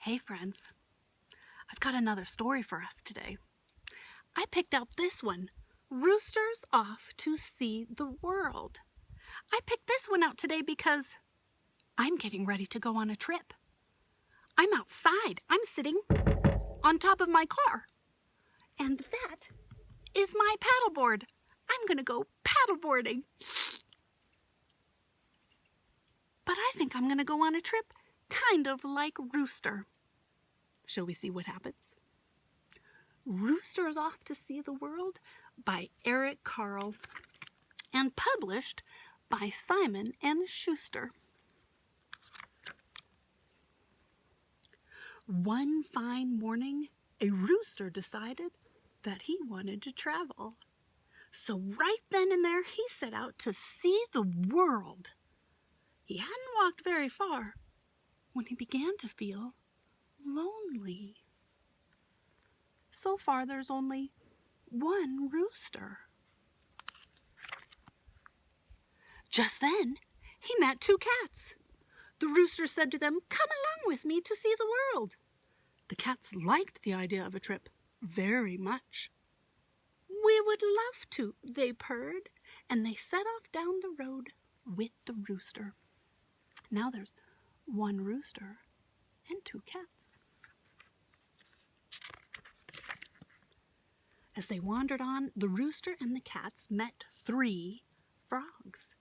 Hey friends, I've got another story for us today. I picked out this one, Rooster's Off to See the World. I picked this one out today because I'm getting ready to go on a trip. I'm outside. I'm sitting on top of my car. And that is my paddleboard. I'm going to go paddleboarding. But I think I'm going to go on a trip kind of like Rooster. Shall we see what happens? Rooster's Off to See the World by Carle and published by Simon & Schuster. One fine morning, a rooster decided that he wanted to travel. So right then and there, he set out to see the world. He hadn't walked very far when he began to feel lonely. So far, there's only one rooster. Just then, he met two cats. The rooster said to them, "Come along with me to see the world." The cats liked the idea of a trip very much. "We would love to," they purred, and they set off down the road with the rooster. Now there's one rooster and two cats. As they wandered on, the rooster and the cats met three frogs.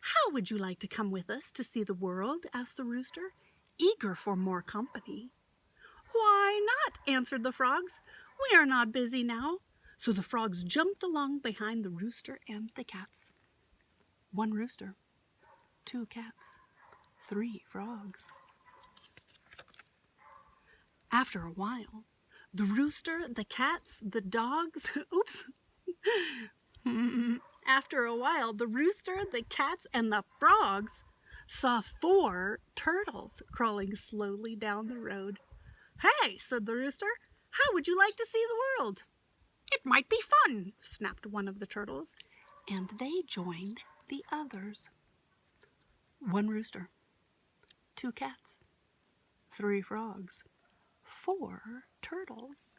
"How would you like to come with us to see the world?" asked the rooster, eager for more company. "Why not?" answered the frogs. "We are not busy now." So the frogs jumped along behind the rooster and the cats. One rooster, two cats, three frogs. After a while, the rooster, the cats, the dogs, After a while, the rooster, the cats, and the frogs saw four turtles crawling slowly down the road. "Hey," said the rooster, "how would you like to see the world?" "It might be fun," snapped one of the turtles, and they joined the others. One rooster, two cats, three frogs, four turtles.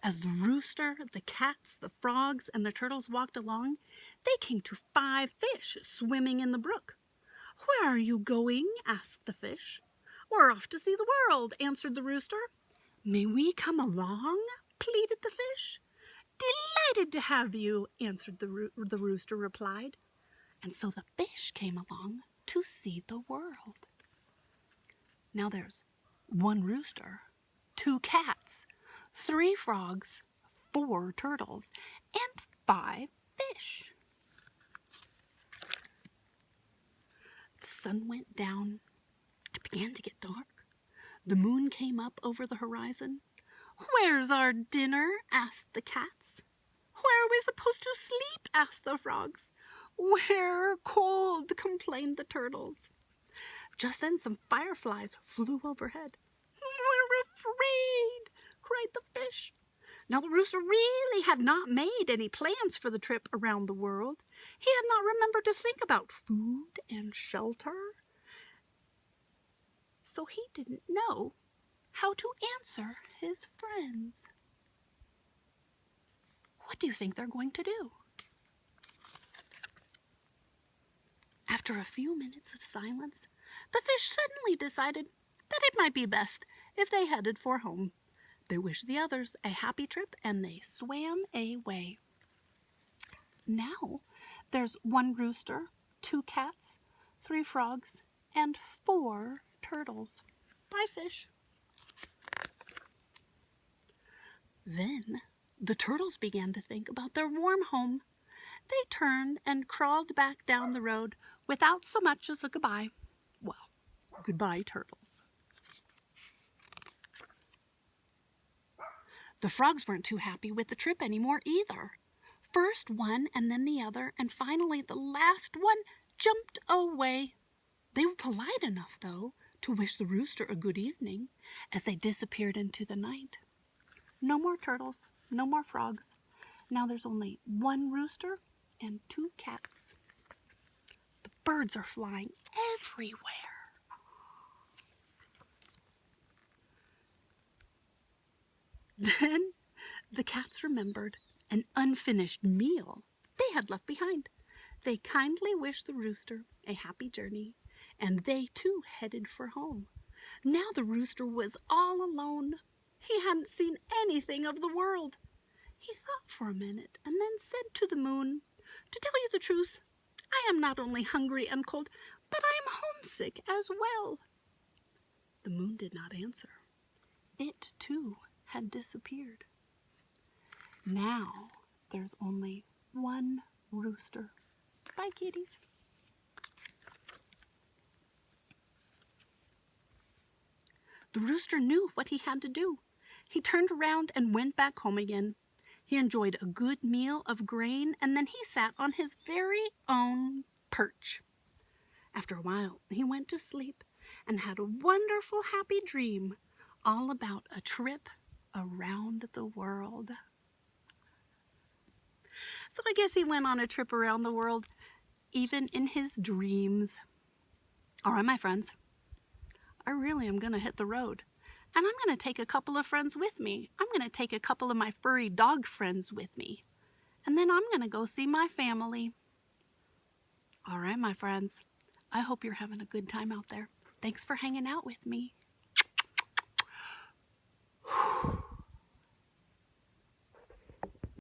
As the rooster, the cats, the frogs, and the turtles walked along, they came to five fish swimming in the brook. "Where are you going?" asked the fish. "We're off to see the world," answered the rooster. "May we come along?" pleaded the fish. "Delighted to have you," answered the rooster replied. And so the fish came along to see the world. Now there's one rooster, two cats, three frogs, four turtles, and five fish. The sun went down. It began to get dark. The moon came up over the horizon. "Where's our dinner?" asked the cats. "Where are we supposed to sleep?" asked the frogs. "We're cold," complained the turtles. Just then some fireflies flew overhead. "We're afraid," cried the fish. Now the rooster really had not made any plans for the trip around the world. He had not remembered to think about food and shelter. So he didn't know how to answer his friends. What do you think they're going to do? After a few minutes of silence, the fish suddenly decided that it might be best if they headed for home. They wished the others a happy trip and they swam away. Now there's one rooster, two cats, three frogs, and four turtles. Bye, fish. Then the turtles began to think about their warm home. They turned and crawled back down the road without so much as a goodbye. Well, goodbye, turtles. The frogs weren't too happy with the trip anymore either. First one and then the other, and finally the last one jumped away. They were polite enough, though, to wish the rooster a good evening as they disappeared into the night. No more turtles, no more frogs. Now there's only one rooster and two cats. The birds are flying everywhere. Then the cats remembered an unfinished meal they had left behind. They kindly wished the rooster a happy journey, and they too headed for home. Now the rooster was all alone. He hadn't seen anything of the world. He thought for a minute and then said to the moon, "To tell you the truth, I am not only hungry and cold, but I am homesick as well." The moon did not answer. It too had disappeared. Now there's only one rooster. Bye, kitties. The rooster knew what he had to do. He turned around and went back home again. He enjoyed a good meal of grain, and then he sat on his very own perch. After a while, he went to sleep and had a wonderful, happy dream all about a trip around the world. So I guess he went on a trip around the world, even in his dreams. All right, my friends, I really am going to hit the road. And I'm going to take a couple of friends with me. I'm going to take a couple of my furry dog friends with me. And then I'm going to go see my family. All right, my friends, I hope you're having a good time out there. Thanks for hanging out with me.